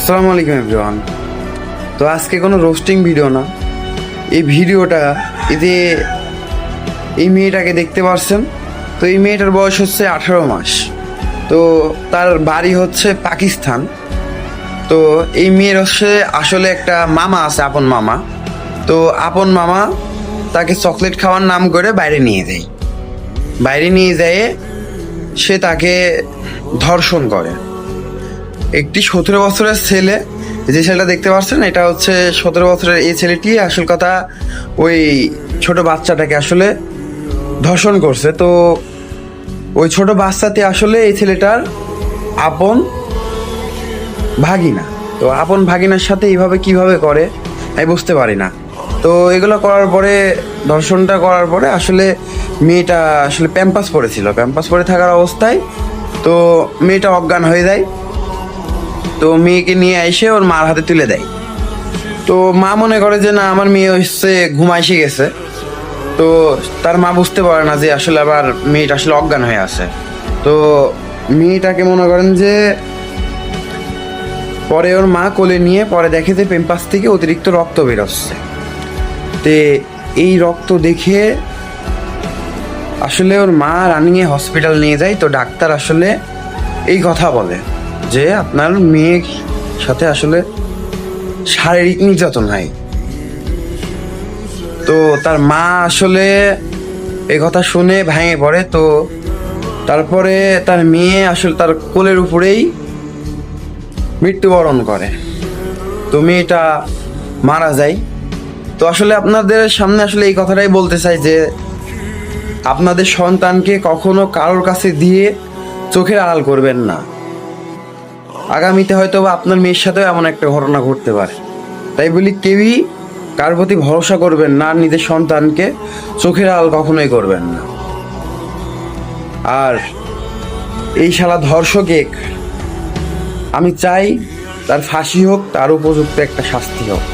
আসসালামু আলাইকুম এভরিওয়ান। তো আজকে কোনো রোস্টিং ভিডিও না, এই ভিডিওটা এই মেয়েটাকে দেখতে পারছেন। তো এই মেয়েটার বয়স হচ্ছে 18 মাস। তো তার বাড়ি হচ্ছে পাকিস্তান। তো এই মেয়ের হচ্ছে আসলে একটা মামা আছে, আপন মামা। তো আপন মামা তাকে চকলেট খাওয়ার নাম করে বাইরে নিয়ে যায়। সে তাকে ধর্ষণ করে। একটি 17 বছরের ছেলে, যে ছেলেটা দেখতে পাচ্ছেন, এটা হচ্ছে 17 বছরের এই ছেলেটি আসল কথা ওই ছোট বাচ্চাটাকে আসলে ধর্ষণ করছে। তো ওই ছোট বাচ্চাটি আসলে এই ছেলেটার আপন ভাগিনা। তো আপন ভাগিনার সাথে এইভাবে কিভাবে করে আমি বুঝতে পারি না। তো এগুলো করার পরে, ধর্ষণটা করার পরে আসলে মেয়েটা আসলে প্যাম্পাস পরেছিল। প্যাম্পাস পরে থাকার অবস্থায় তো মেয়েটা অজ্ঞান হয়ে যায়। তো মেয়েকে নিয়ে এসে ওর মার হাতে তুলে দেয়। তো মা মনে করে যে না, আমার মেয়ে হচ্ছে ঘুমাইসে গেছে। তো তার মা বুঝতে পারে না যে আসলে আবার মেয়েটা আসলে অজ্ঞান হয়ে আছে। তো মেয়েটাকে মনে করেন যে পরে ওর মা কোলে নিয়ে পরে দেখে যে পেম্পাস থেকে অতিরিক্ত রক্ত বেরোচ্ছে। তে এই রক্ত দেখে আসলে ওর মা রানিংয়ে হসপিটাল নিয়ে যায়। তো ডাক্তার আসলে এই কথা বলে যে আপনার মেয়ের সাথে আসলে শারীরিক নির্যাতন হয়। তো তার মা আসলে এই কথা শুনে ভেঙে পড়ে। তো তারপরে তার মেয়ে আসলে তার কোলের উপরেই মৃত্যুবরণ করে। তো মেয়েটা মারা যায়। তো আসলে আপনাদের সামনে আসলে এই কথাটাই বলতে চাই যে আপনাদের সন্তানকে কখনো কারোর কাছে দিয়ে চোখের আড়াল করবেন না। আগামীতে হয়তো বা আপনার মেয়ের সাথেও এমন একটা ঘটনা ঘটতে পারে। তাই বলি, কেউই কার প্রতি ভরসা করবেন না, নিজের সন্তানকে চোখের আড়াল কখনোই করবেন না। আর এই শালা ধর্ষকে আমি চাই তার ফাঁসি হোক, তার উপযুক্ত একটা শাস্তি হোক।